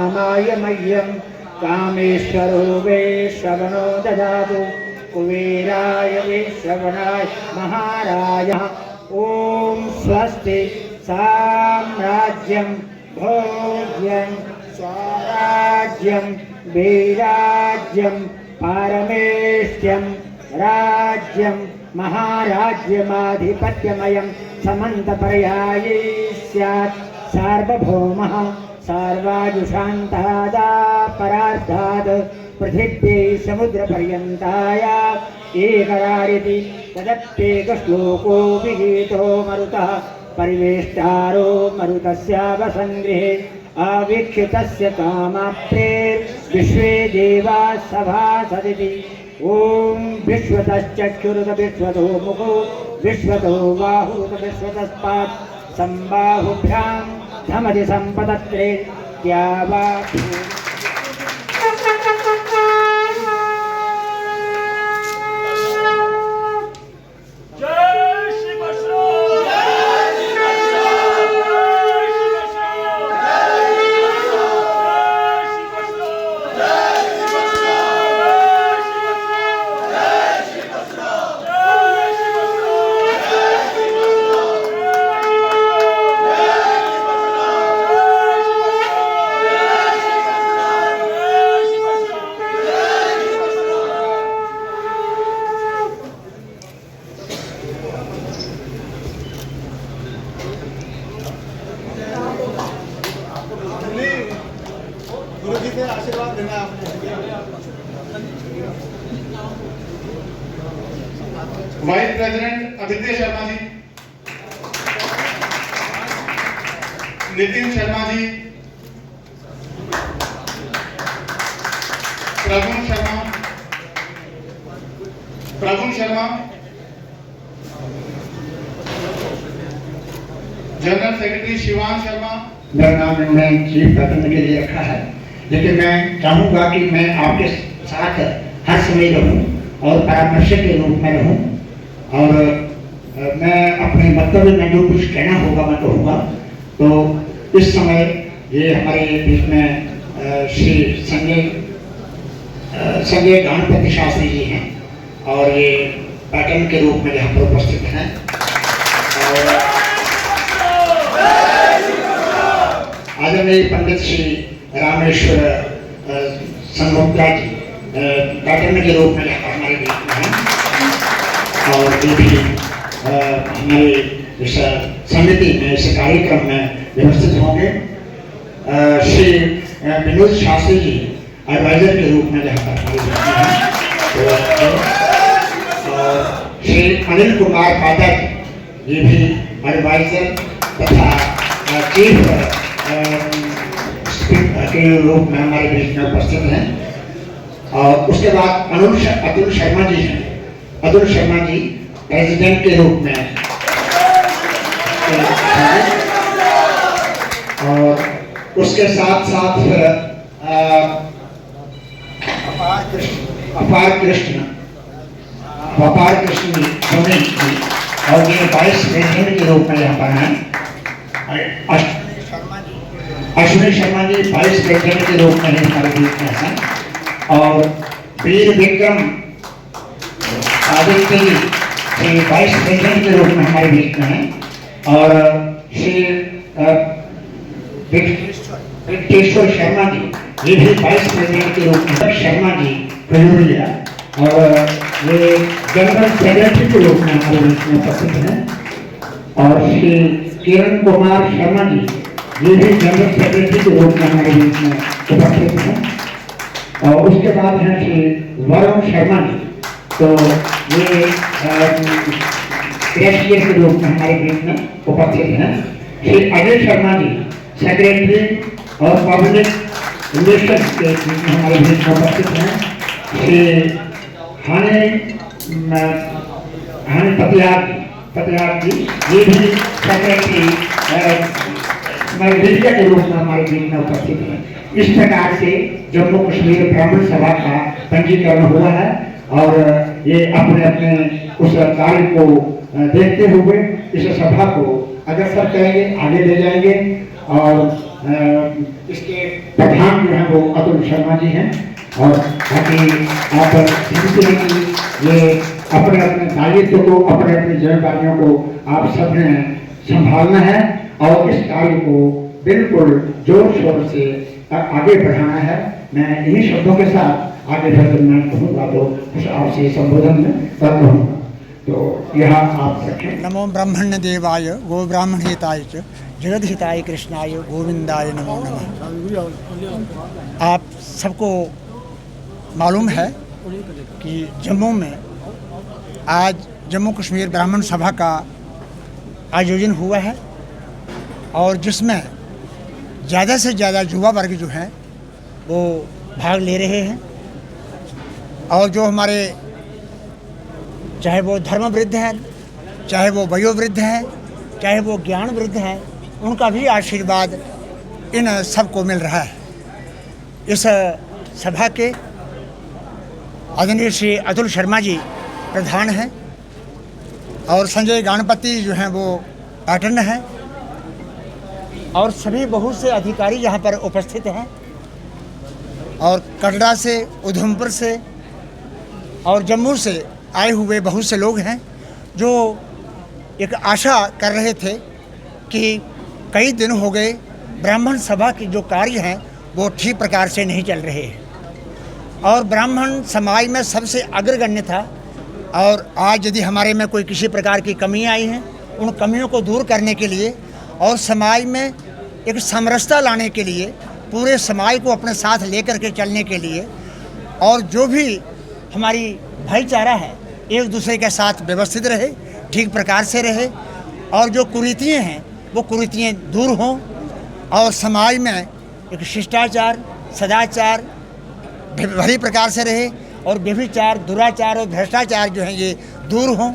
कामाय मह्यं कामेश्वरो वे श्रवणो ददातु कुबेराय वे श्रवणाय महाराजः। ओम स्वस्ति साम्राज्यं भोज्यं स्वराज्यं वैराज्यं पारमेष्ट्यं राज्यं महाराज्यमाधिपत्यमयं समन्तपर्याये स्यात् सार्वभौमः सर्वाजुषान्तादापरार्धात् पृथिव्यै समुद्रपर्यन्ताया एकरारिति तदप्येकश्लोको विहितो मरुतः परिवेष्टारो मरुतस्यावसङ्गृहे अवीक्षितस्य कामाप्तेर्विश्वे देवाः सभासदिति। ओम विश्वतश्चक्षुरुत विश्वतो मुखो विश्वतो बाहुरुत विश्वतस्पात् संबाहुभ्यां धमति संपदत्रे द्यावा। आशीर्वाद देना आपने। Vice president Aditya Sharma ji, Nitin Sharma ji, प्रभुन Sharma, general secretary Shivan Sharma. मेरा नाम इन्होंने चीफ पैटर्न के लिए रखा है, लेकिन मैं चाहूँगा कि मैं आपके साथ हर समय रहूँ और परामर्शक के रूप में रहूँ और मैं अपने वक्तव्य में जो कुछ कहना होगा मैं कहूँगा। तो इस समय ये हमारे बीच में श्री संजय गणपति शास्त्री जी हैं और ये पैटर्न के रूप में यहाँ पर उपस्थित हैं। और आदरणीय पंडित श्री रामेश्वर संगोत्रा जी पैटर्न के रूप में हमारे बीच में हैं और ये भी हमारे इस समिति में इस कार्यक्रम में व्यवस्थित होंगे। श्री विनोद शास्त्री जी एडवाइजर के रूप में यहाँ पर हमारे बीच में हैं और श्री अनिल कुमार पाठक ये भी एडवाइजर तथा चीफ के रूप में हमारे बीच में उपस्थित हैं। और उसके बाद अतुल शर्मा जी हैं। अतुल शर्मा जी प्रेसिडेंट के रूप में और उसके साथ साथ फिर अपार कृष्ण जी और ये वाइस प्रेसिडेंट के रूप में यहाँ पर हैं। अश्विनी शर्मा जी वाइस प्रेसिडेंट के रूप में हमारे बीच में हैं और वीर विक्रम आदित्य जी वाइस प्रेसिडेंट के रूप में हमारे बीच में हैं और श्री वेंकटेश्वर शर्मा जी ये भी वाइस प्रेसिडेंट के रूप में शर्मा जी कलूरिया और ये जनरल सेक्रेटरी के रूप में हमारे बीच में उपस्थित हैं और श्री किरण कुमार शर्मा जी ये भी जनरल सेक्रेटरी के रूप में हमारे बीच में उपस्थित हैं और उसके बाद हैं श्री वरुण शर्मा जी तो ये कैशियर के रूप में हमारे बीच में उपस्थित हैं। श्री अजय शर्मा जी सेक्रेटरी और पब्लिक रिलेशन के बीच में हमारे बीच में उपस्थित हैं। श्री हाने पतियार जी ये भी सेक्रेटरी मीडिया के रूप में हमारे बीच में उपस्थित है। इस प्रकार से जम्मू कश्मीर ब्राह्मण सभा का पंजीकरण हुआ है और ये अपने अपने उस कार्य को देखते हुए इस सभा को अग्रसर करेंगे, आगे ले जाएंगे और इसके प्रधान जो हैं वो अतुल शर्मा जी हैं। और बाकी आप समझते हैं कि ये अपने अपने दायित्व को, अपने अपनी जिम्मेदारियों को आप सब ने संभालना है और इस कार्य को बिल्कुल जोर शोर से आगे बढ़ाना है। मैं इन्हीं शब्दों के साथ आगे बढ़कर मैं कहूँगा तो कुछ आपसे संबोधन में करता हूँ। तो यह आप रखें। नमो ब्रह्मण्य देवाय गो ब्राह्मण हिताय च जगद हिताय कृष्णाय गोविंदाय नमो नमः। आप सबको मालूम है कि जम्मू में आज जम्मू कश्मीर ब्राह्मण सभा का आयोजन हुआ है और जिसमें ज़्यादा से ज़्यादा युवा वर्ग जो हैं वो भाग ले रहे हैं। और जो हमारे चाहे वो धर्म वृद्ध हैं, चाहे वो वयोवृद्ध हैं, चाहे वो ज्ञान वृद्ध हैं, उनका भी आशीर्वाद इन सबको मिल रहा है। इस सभा के आदरणीय श्री अतुल शर्मा जी प्रधान हैं और संजय गणपति जो हैं वो पैटर्न हैं और सभी बहुत से अधिकारी यहाँ पर उपस्थित हैं और कटरा से, उधमपुर से और जम्मू से आए हुए बहुत से लोग हैं जो एक आशा कर रहे थे कि कई दिन हो गए ब्राह्मण सभा के जो कार्य हैं वो ठीक प्रकार से नहीं चल रहे हैं और ब्राह्मण समाज में सबसे अग्रगण्य था। और आज यदि हमारे में कोई किसी प्रकार की कमी आई है, उन कमियों को दूर करने के लिए और समाज में एक समरसता लाने के लिए, पूरे समाज को अपने साथ लेकर के चलने के लिए और जो भी हमारी भाईचारा है एक दूसरे के साथ व्यवस्थित रहे, ठीक प्रकार से रहे और जो कुरीतियाँ हैं वो कुरीतियाँ दूर हों और समाज में एक शिष्टाचार, सदाचार भली प्रकार से रहे और व्यभिचार, दुराचार और भ्रष्टाचार जो हैं ये दूर हों।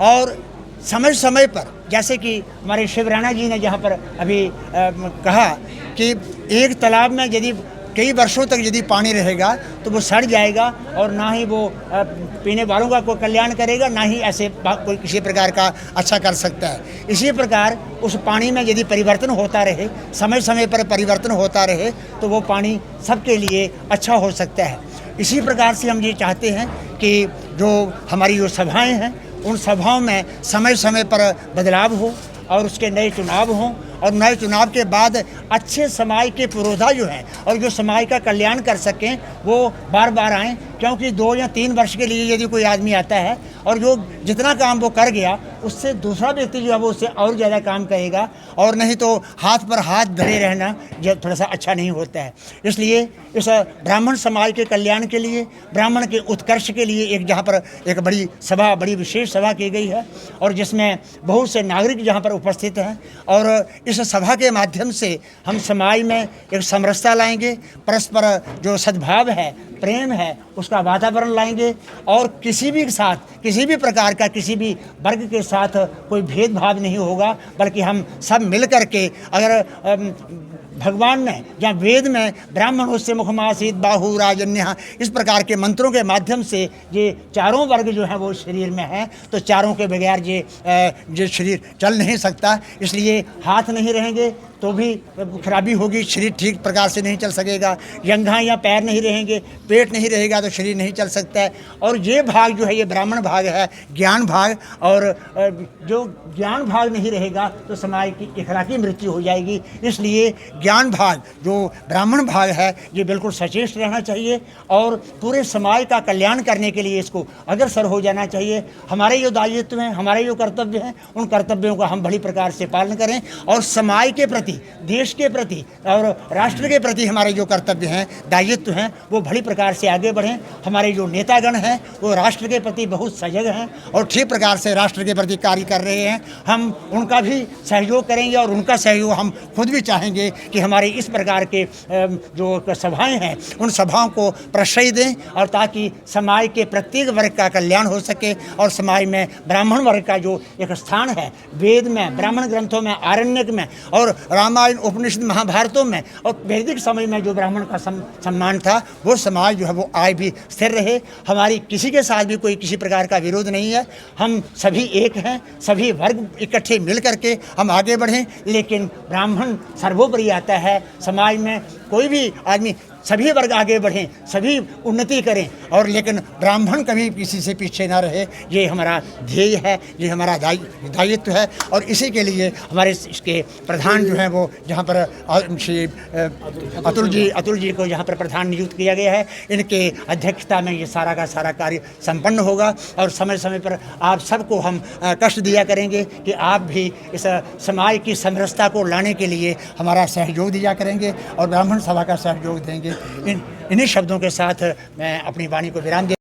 और समय समय पर जैसे कि हमारे शिव राणा जी ने जहाँ पर अभी कहा कि एक तालाब में यदि कई वर्षों तक यदि पानी रहेगा तो वो सड़ जाएगा और ना ही वो पीने वालों का कोई कल्याण करेगा, ना ही ऐसे कोई किसी प्रकार का अच्छा कर सकता है। इसी प्रकार उस पानी में यदि परिवर्तन होता रहे, समय समय पर परिवर्तन होता रहे तो वो पानी सबके लिए अच्छा हो सकता है। इसी प्रकार से हम ये चाहते हैं कि जो हमारी जो सभाएँ हैं उन सभाओं में समय समय पर बदलाव हो और उसके नए चुनाव हों और नए चुनाव के बाद अच्छे समाज के पुरोधा जो हैं और जो समाज का कल्याण कर सकें वो बार बार आएँ। क्योंकि 2 या 3 वर्ष के लिए यदि कोई आदमी आता है और जो जितना काम वो कर गया उससे दूसरा व्यक्ति जो है वो उससे और ज़्यादा काम करेगा और नहीं तो हाथ पर हाथ धरे रहना जो थोड़ा सा अच्छा नहीं होता है। इसलिए इस ब्राह्मण समाज के कल्याण के लिए, ब्राह्मण के उत्कर्ष के लिए एक जहाँ पर एक बड़ी सभा, बड़ी विशेष सभा की गई है और जिसमें बहुत से नागरिक जहाँ पर उपस्थित हैं और इस सभा के माध्यम से हम समाज में एक समरसता लाएंगे, परस्पर जो सद्भाव है, प्रेम है, उसका वातावरण लाएंगे और किसी भी साथ, किसी भी प्रकार का, किसी भी वर्ग के साथ कोई भेदभाव नहीं होगा, बल्कि हम सब मिल कर के अगर भगवान ने या वेद में ब्राह्मणोस्य मुखमासीत बाहु राजन्य इस प्रकार के मंत्रों के माध्यम से ये चारों वर्ग जो हैं वो शरीर में हैं तो चारों के बगैर ये शरीर चल नहीं सकता। इसलिए हाथ नहीं रहेंगे तो भी खराबी होगी, शरीर ठीक प्रकार से नहीं चल सकेगा। जंघां या पैर नहीं रहेंगे, पेट नहीं रहेगा तो शरीर नहीं चल सकता है। और ये भाग जो है ये ब्राह्मण भाग है, ज्ञान भाग, और जो ज्ञान भाग नहीं रहेगा तो समाज की इखलाकी मृत्यु हो जाएगी। इसलिए ज्ञान भाग जो ब्राह्मण भाग है ये बिल्कुल सचेत रहना चाहिए और पूरे समाज का कल्याण करने के लिए इसको अग्रसर हो जाना चाहिए। हमारे जो दायित्व हैं, हमारे जो कर्तव्य हैं, उन कर्तव्यों का हम बड़ी प्रकार से पालन करें और समाज के प्रति, देश के प्रति और राष्ट्र के प्रति हमारे जो कर्तव्य हैं, दायित्व हैं, वो बड़ी प्रकार से आगे बढ़ें। हमारे जो नेतागण हैं वो राष्ट्र के प्रति बहुत सजग हैं और ठीक प्रकार से राष्ट्र के प्रति कार्य कर रहे हैं। हम उनका भी सहयोग करेंगे और उनका सहयोग हम खुद भी चाहेंगे कि हमारे इस प्रकार के जो सभाएं हैं उन सभाओं को प्रश्रय दें और ताकि समाज के प्रत्येक वर्ग का कल्याण हो सके और समाज में ब्राह्मण वर्ग का जो एक स्थान है वेद में, ब्राह्मण ग्रंथों में, आरण्यक में और रामायण उपनिषद महाभारतों में और वैदिक समय में जो ब्राह्मण का सम्मान था, वो समाज जो है वो आज भी स्थिर रहे। हमारी किसी के साथ भी कोई किसी प्रकार का विरोध नहीं है। हम सभी एक हैं, सभी वर्ग इकट्ठे मिल करके हम आगे बढ़ें, लेकिन ब्राह्मण सर्वोपरि आता है। समाज में कोई भी आदमी, सभी वर्ग आगे बढ़ें, सभी उन्नति करें, और लेकिन ब्राह्मण कभी किसी से पीछे ना रहे। ये हमारा ध्येय है, ये हमारा दायित्व है। और इसी के लिए हमारे इसके प्रधान जो हैं वो जहाँ पर श्री अतुल जी को यहाँ पर प्रधान नियुक्त किया गया है, इनके अध्यक्षता में ये सारा का सारा कार्य संपन्न होगा। और समय समय पर आप सबको हम कष्ट दिया करेंगे कि आप भी इस समाज की समरसता को लाने के लिए हमारा सहयोग दिया करेंगे और ब्राह्मण सभा का सहयोग देंगे। इन्हीं शब्दों के साथ मैं अपनी वाणी को विराम दे